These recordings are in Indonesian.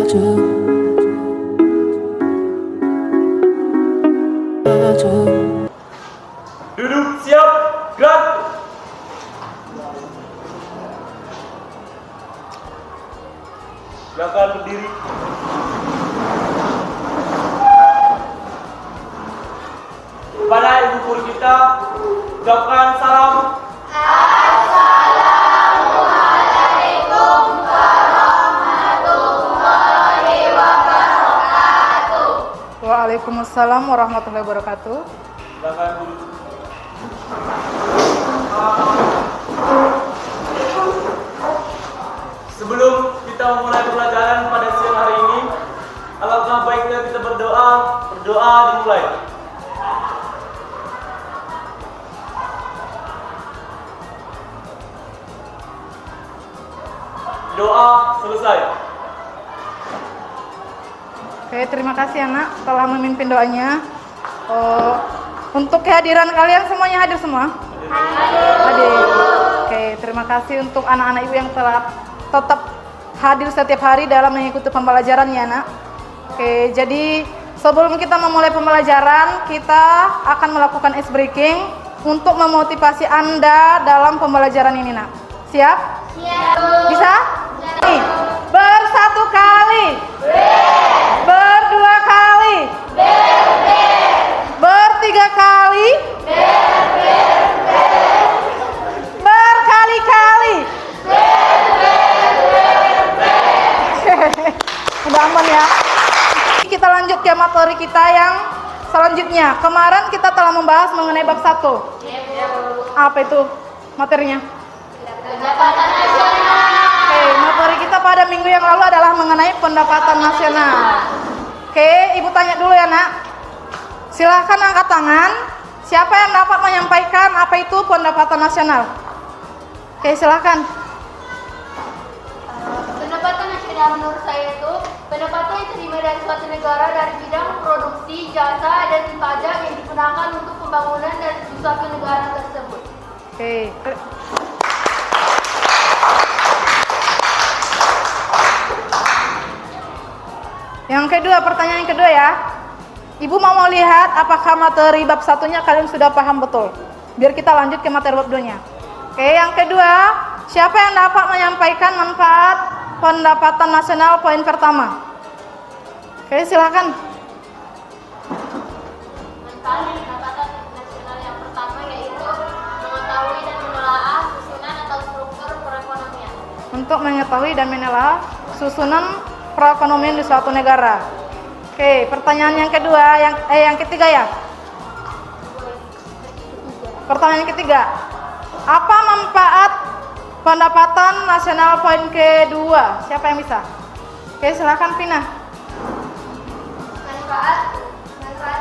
Duduk, siap, gerak. Silakan berdiri. Kepada ibu guru kita, ucapkan salam. Assalamualaikum warahmatullahi wabarakatuh. Waalaikumsalam warahmatullahi wabarakatuh. Silakan duduk. Sebelum kita memulai pelajaran pada siang hari ini, alangkah baiknya kita berdoa. Berdoa dimulai. Doa selesai. Oke, terima kasih anak telah memimpin doanya. Untuk kehadiran kalian semuanya hadir semua? Hadir. Oke, terima kasih untuk anak-anak ibu yang telah tetap hadir setiap hari dalam mengikuti pembelajaran ya nak. Oke, jadi sebelum kita memulai pembelajaran, kita akan melakukan ice breaking untuk memotivasi Anda dalam pembelajaran ini nak. Siap? Siap. Bisa? Nih, bersatu kali. Berdua kali. Bertiga kali. Berkali-kali. Udah aman ya. Kita lanjut ke materi kita yang selanjutnya. Kemarin kita telah membahas mengenai bab 1. Apa itu materinya? Pendapatan nasional. Oke, materi kita pada minggu yang lalu adalah mengenai pendapatan nasional. Oke, ibu tanya dulu ya nak. Silahkan angkat tangan. Siapa yang dapat menyampaikan apa itu pendapatan nasional? Oke, silahkan. Pendapatan nasional menurut saya itu pendapatan yang terima dari suatu negara dari bidang produksi, jasa, dan pajak yang digunakan untuk pembangunan dan suatu negara tersebut. Oke. Yang kedua, pertanyaan yang kedua ya. Ibu mau lihat apakah materi bab 1-nya kalian sudah paham betul. Biar kita lanjut ke materi bab 2-nya. Oke, yang kedua, siapa yang dapat menyampaikan manfaat pendapatan nasional poin pertama? Oke, silakan. Manfaat pendapatan nasional yang pertama yaitu mengetahui dan menelaah susunan atau struktur perekonomian. Untuk mengetahui dan menelaah susunan perekonomian di suatu negara. Oke, pertanyaan yang kedua, yang ketiga ya. Pertanyaan yang ketiga. Apa manfaat pendapatan nasional poin kedua? Siapa yang bisa? Oke, silakan Pina. Manfaat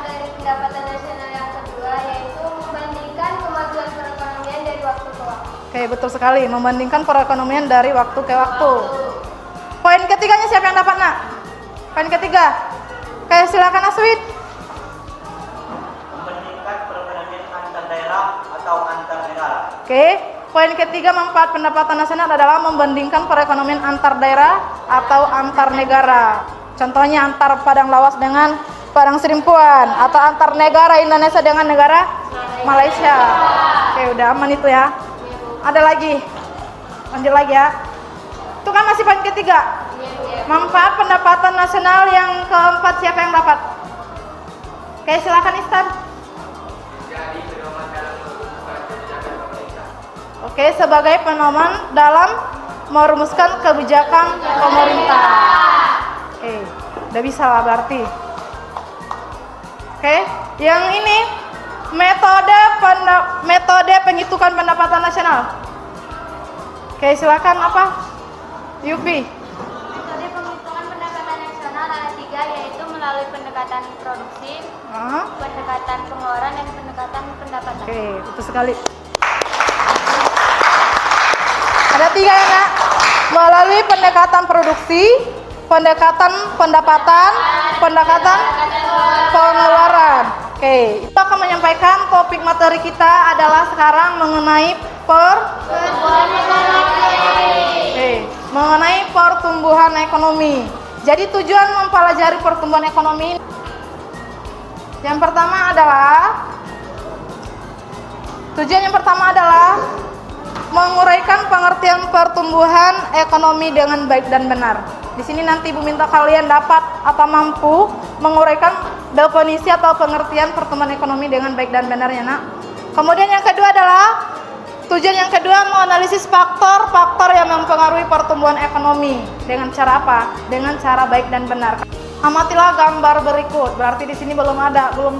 dari pendapatan nasional yang kedua yaitu membandingkan kemajuan perekonomian dari waktu ke waktu. Oke, betul sekali. Membandingkan perekonomian dari waktu ke waktu. Poin ketiganya siapa yang dapat nak? Poin ketiga. Oke, silakan Aswid. Membandingkan perekonomian antar daerah atau antar negara. Oke, poin ketiga manfaat pendapatan nasional adalah membandingkan perekonomian antar daerah atau antar negara. Contohnya antar Padang Lawas dengan Padang Serimpuan atau antar negara Indonesia dengan negara Malaysia. Oke, udah aman itu ya. Ada lagi. Lanjut lagi ya. Itu kan masih poin ketiga. Manfaat pendapatan nasional yang keempat siapa yang dapat? Oke, silakan Istan. Jadi pedoman dalam merumuskan kebijakan pemerintah. Oke, sebagai pedoman dalam merumuskan kebijakan pemerintah. Oke, udah bisa lah berarti. Oke, yang ini metode penghitungan pendapatan nasional. Oke, silakan apa? Yupi. Metode penghitungan pendapatan nasional ada 3 yaitu melalui pendekatan produksi, pendekatan pengeluaran, dan pendekatan pendapatan. Oke, betul sekali. Ada 3 ya nak. Melalui pendekatan produksi, pendekatan pendapatan, pendekatan pengeluaran. Oke, itu akan menyampaikan topik materi kita adalah sekarang mengenai mengenai pertumbuhan ekonomi. Jadi tujuan mempelajari pertumbuhan ekonomi yang pertama adalah menguraikan pengertian pertumbuhan ekonomi dengan baik dan benar. Di sini nanti Ibu minta kalian dapat atau mampu menguraikan definisi atau pengertian pertumbuhan ekonomi dengan baik dan benar ya nak. Kemudian yang kedua adalah tujuan yang kedua menganalisis faktor-faktor yang mempengaruhi pertumbuhan ekonomi. Dengan cara apa? Dengan cara baik dan benar. Amatilah gambar berikut. Berarti di sini belum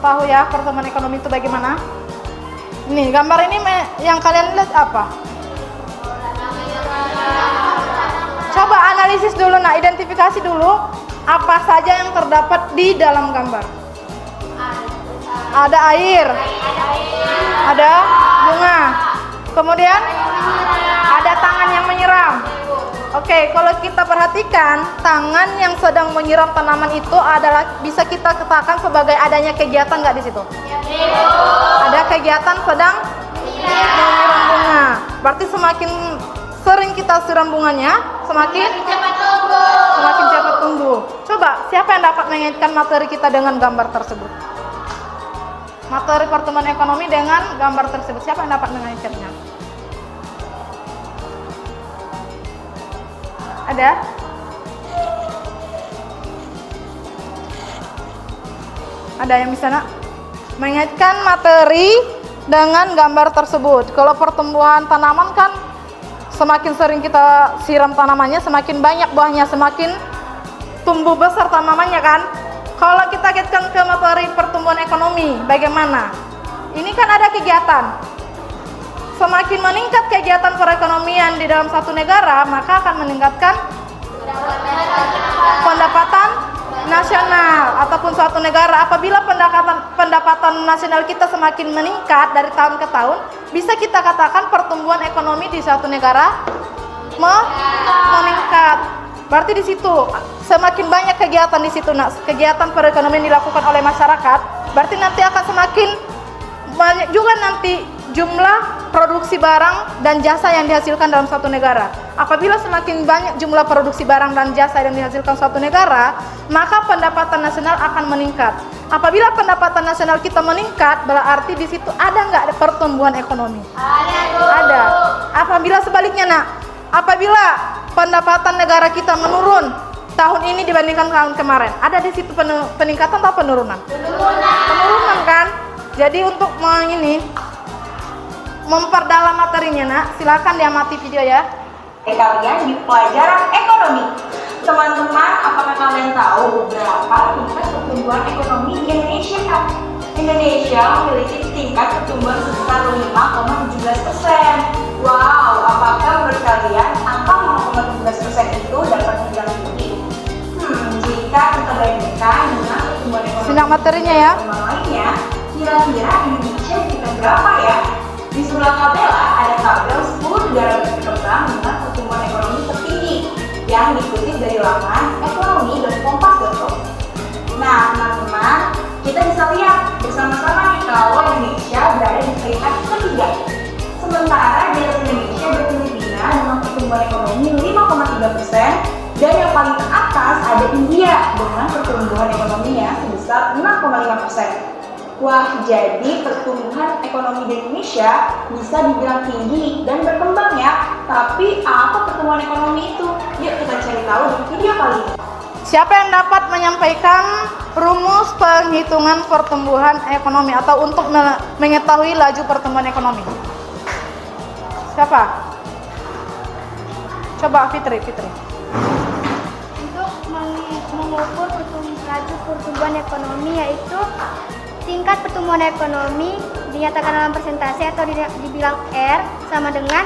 tahu ya pertumbuhan ekonomi itu bagaimana. Nih, gambar ini yang kalian lihat apa? Coba analisis dulu, nah identifikasi dulu apa saja yang terdapat di dalam gambar. Ada air, ada bunga, kemudian ada tangan yang menyiram. Oke, kalau kita perhatikan tangan yang sedang menyiram tanaman itu adalah bisa kita katakan sebagai adanya kegiatan nggak di situ? Ada kegiatan sedang menyiram bunga. Berarti semakin sering kita siram bunganya, semakin cepat tumbuh. Coba, siapa yang dapat mengaitkan materi kita dengan gambar tersebut? Materi pertumbuhan ekonomi dengan gambar tersebut, siapa yang dapat mengaitkannya? Ada? Ada yang bisa nak? Mengaitkan materi dengan gambar tersebut. Kalau pertumbuhan tanaman kan semakin sering kita siram tanamannya, semakin banyak buahnya, semakin tumbuh besar tanamannya kan. Kalau kita kaitkan ke materi pertumbuhan ekonomi, bagaimana? Ini kan ada kegiatan. Semakin meningkat kegiatan perekonomian di dalam satu negara, maka akan meningkatkan pendapatan nasional ataupun suatu negara. Apabila pendapatan nasional kita semakin meningkat dari tahun ke tahun, bisa kita katakan pertumbuhan ekonomi di suatu negara meningkat. Berarti di situ semakin banyak kegiatan di situ, kegiatan perekonomian dilakukan oleh masyarakat, berarti nanti akan semakin banyak juga nanti jumlah produksi barang dan jasa yang dihasilkan dalam suatu negara. Apabila semakin banyak jumlah produksi barang dan jasa yang dihasilkan suatu negara, maka pendapatan nasional akan meningkat. Apabila pendapatan nasional kita meningkat, berarti di situ ada nggak pertumbuhan ekonomi? Ada. Apabila sebaliknya nak, apabila pendapatan negara kita menurun tahun ini dibandingkan tahun kemarin, ada di situ peningkatan atau penurunan? Penurunan kan? Jadi untuk memperdalam materinya nak, silakan diamati video ya. Kalian di pelajaran ekonomi. Teman-teman, apakah kalian tahu berapa tingkat pertumbuhan ekonomi di Indonesia? Indonesia memiliki tingkat pertumbuhan sebesar 5,17%. Wow, apakah menurut kalian angka 5,17% itu dapat dibilang tinggi? Jika kita bandingkan dengan pertumbuhan ekonomi Simak materinya ya. lainnya, kira-kira Indonesia tingkat berapa ya? Di sebelah tabela ada tabel 10 negara berkembang dengan pertumbuhan ekonomi tertinggi yang dikutip dari laman ekonomi.kompas.com. Nah, teman-teman, kita bisa lihat bersama-sama nih kalau Indonesia berada di peringkat ketiga. Sementara di atas Indonesia ada Filipina dengan pertumbuhan ekonomi 5,3% dan yang paling teratas ada India dengan pertumbuhan ekonominya sebesar 6,5%. Wah, jadi pertumbuhan ekonomi di Indonesia bisa dibilang tinggi dan berkembang ya. Tapi apa pertumbuhan ekonomi itu? Yuk kita cari tahu di video kali ini. Siapa yang dapat menyampaikan rumus penghitungan pertumbuhan ekonomi atau untuk mengetahui laju pertumbuhan ekonomi? Siapa? Coba Fitri. Untuk mengukur laju pertumbuhan ekonomi yaitu tingkat pertumbuhan ekonomi dinyatakan dalam persentase atau dibilang R sama dengan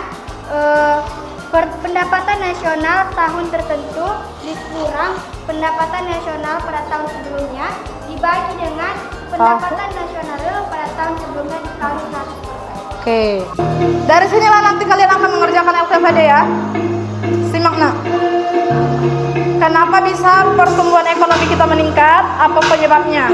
pendapatan nasional tahun tertentu dikurang pendapatan nasional pada tahun sebelumnya dibagi dengan pendapatan nasional pada tahun sebelumnya dikali 100%. Oke. Dari sinilah nanti kalian akan mengerjakan LKPD ya. Simak nak. Kenapa bisa pertumbuhan ekonomi kita meningkat? Apa penyebabnya?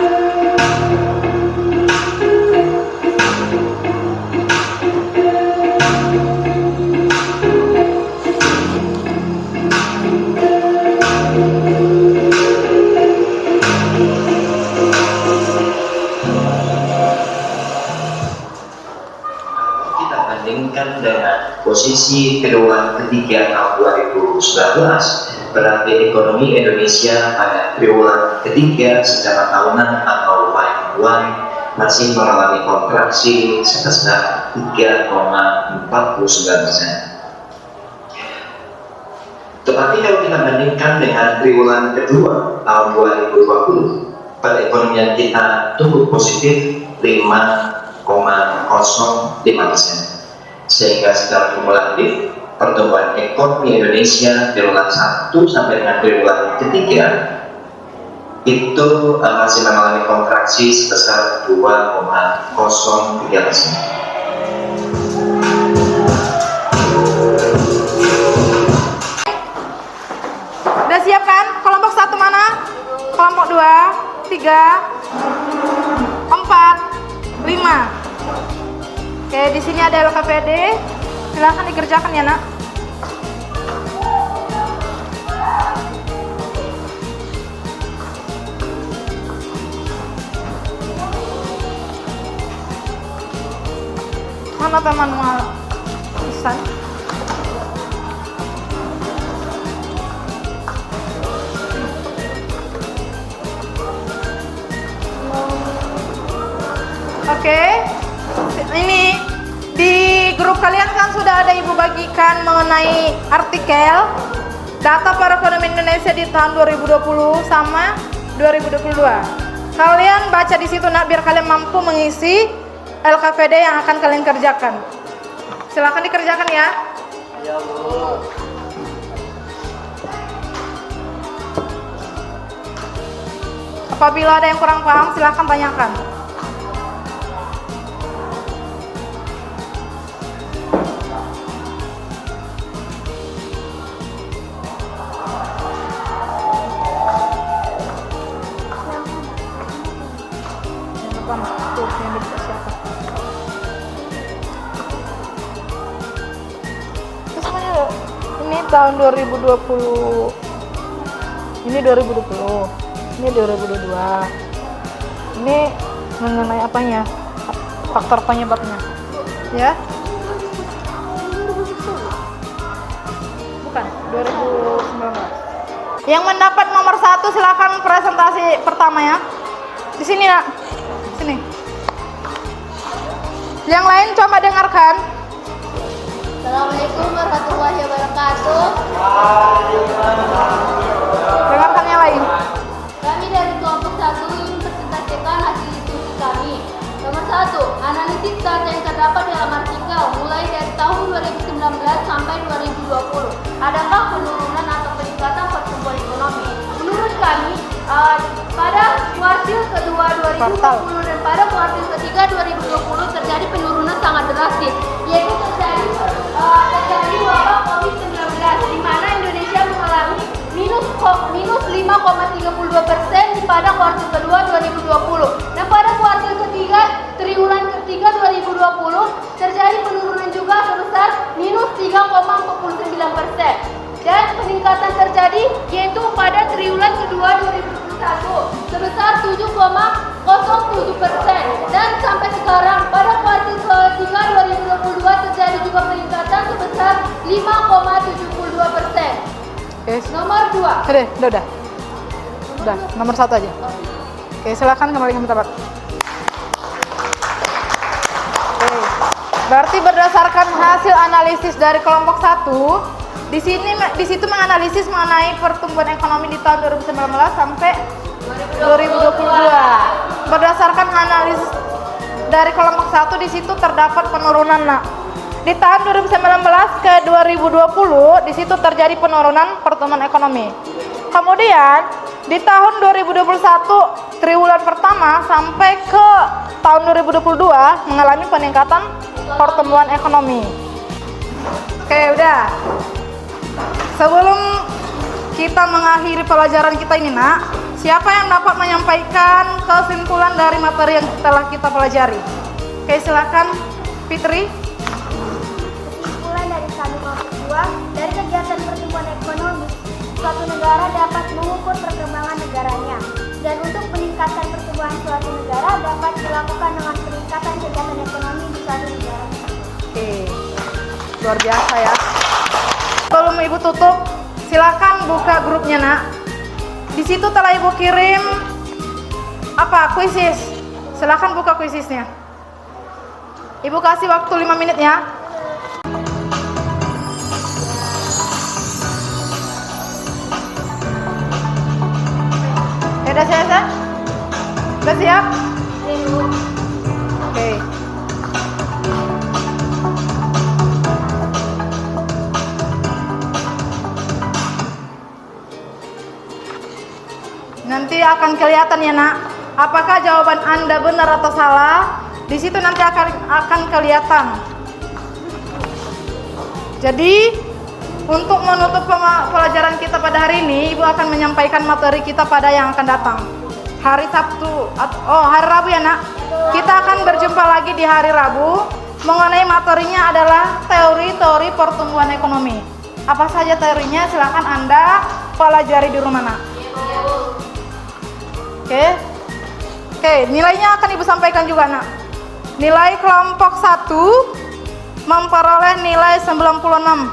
kondisi triwulan ketiga tahun 2019, berarti ekonomi Indonesia pada triwulan ketiga secara tahunan atau Y-on-Y masih mengalami kontraksi sebesar 3,49%. Tetapi kalau kita bandingkan dengan triwulan kedua tahun 2020, perekonomian kita tumbuh positif 5,05%, sehingga secara kumulatif pertumbuhan ekonomi Indonesia triwulan 1 sampai dengan triwulan ketiga itu masih mengalami kontraksi sebesar 2,03%. Udah siap kan? Kelompok 1 mana? Kelompok 2, 3, 4, 5. Oke, di sini ada LKPD. Silahkan dikerjakan ya, Nak. Mana manual tulisan? Oke, ini di grup kalian kan sudah ada Ibu bagikan mengenai artikel data perekonomian Indonesia di tahun 2020 sama 2022. Kalian baca di situ, Nak, biar kalian mampu mengisi LKPD yang akan kalian kerjakan. Silakan dikerjakan ya. Ya, Bu. Apabila ada yang kurang paham, silakan tanyakan. Ini tahun 2020, ini 2020, ini 2022. Ini mengenai apanya? Faktor penyebabnya, ya? Bukan, 2019. Yang mendapat nomor 1 silakan presentasi pertama ya. Di sini, Nak. Sini. Yang lain coba dengarkan. Assalamualaikum warahmatullahi wabarakatuh. Dengarkan yang lain. Kami dari kelompok 1 ingin presentasikan hasil diskusi kami. Nomor 1, analisis data yang terdapat dalam artikel mulai dari tahun 2019 sampai 2020. Adakah penurunan atau peningkatan pertumbuhan ekonomi? Menurut kami, pada kuartil kedua 2020 dan pada kuartil ketiga 2020 terjadi penurunan sangat drastis, yaitu terjadi wabah COVID-19 di mana Indonesia mengalami minus 5,32% pada kuartil kedua 2020, dan pada kuartil ketiga triwulan ketiga 2020 terjadi penurunan juga sebesar minus 3,49%, dan peningkatan terjadi yaitu pada triwulan kedua 2021 sebesar 7,07%, dan sampai sekarang pada kuartil ketiga 2022 terjadi juga peningkatan sebesar 5,72%. Yes. Nomor 2. Udah. Nomor 1 aja. Oke, silakan kembali ke tempat. Oke. Berarti berdasarkan hasil analisis dari kelompok 1, di situ menganalisis mengenai pertumbuhan ekonomi di tahun 2019 sampai 2022. Berdasarkan analisis dari kelompok 1, di situ terdapat penurunan, Nak. Di tahun 2019 ke 2020 di situ terjadi penurunan pertumbuhan ekonomi. Kemudian di tahun 2021 triwulan pertama sampai ke tahun 2022 mengalami peningkatan pertumbuhan ekonomi. Oke, udah. Sebelum kita mengakhiri pelajaran kita ini, Nak, siapa yang dapat menyampaikan kesimpulan dari materi yang telah kita pelajari? Oke, silakan Fitri. Kesimpulan dari kami kelompok 2, dari kegiatan pertumbuhan ekonomi, suatu negara dapat mengukur perkembangan negaranya, dan untuk peningkatan pertumbuhan suatu negara dapat dilakukan dengan peningkatan kegiatan ekonomi di suatu negara. Oke. Luar biasa ya. Sebelum Ibu tutup, silakan buka grupnya nak. Di situ telah Ibu kirim apa? Kuisis. Silakan buka kuisisnya. Ibu kasih waktu 5 menit ya. Udah selesai? Udah siap? Oke. Nanti akan kelihatan ya nak, apakah jawaban Anda benar atau salah. Di situ nanti akan kelihatan. Jadi untuk menutup pelajaran kita pada hari ini, Ibu akan menyampaikan materi kita pada yang akan datang. Hari Sabtu, hari Rabu ya nak. Kita akan berjumpa lagi di hari Rabu. Mengenai materinya adalah teori-teori pertumbuhan ekonomi. Apa saja teorinya? Silakan Anda pelajari di rumah nak. Oke, nilainya akan Ibu sampaikan juga nak. Nilai kelompok 1 memperoleh nilai 96.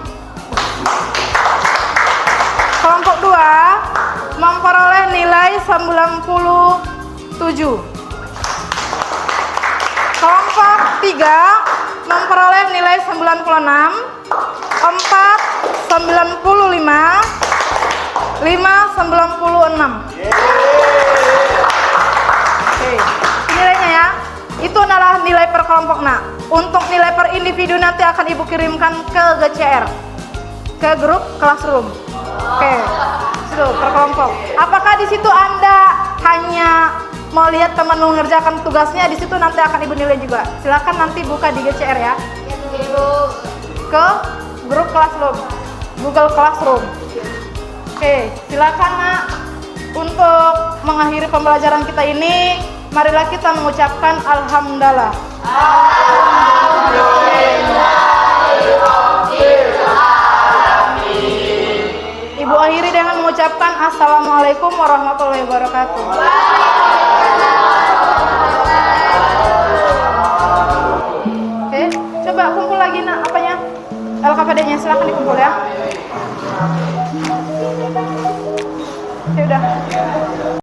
Kelompok 2 memperoleh nilai 97. Kelompok 3 memperoleh nilai 96. 4 95. 5 96. Oke, nilainya ya. Itu adalah nilai per kelompok nak. Untuk nilai per individu nanti akan Ibu kirimkan ke GCR, ke grup classroom. Oke, itu per kelompok. Apakah di situ Anda hanya melihat teman mengerjakan tugasnya? Di situ nanti akan Ibu nilai juga. Silakan nanti buka di GCR ya. Ke grup classroom, Google Classroom. Oke, silakan nak. Untuk mengakhiri pembelajaran kita ini, marilah kita mengucapkan alhamdulillah. Ibu akhiri dengan mengucapkan assalamualaikum warahmatullahi wabarakatuh. Oke, coba kumpul lagi nak apanya? LKPD-nya silakan dikumpul ya.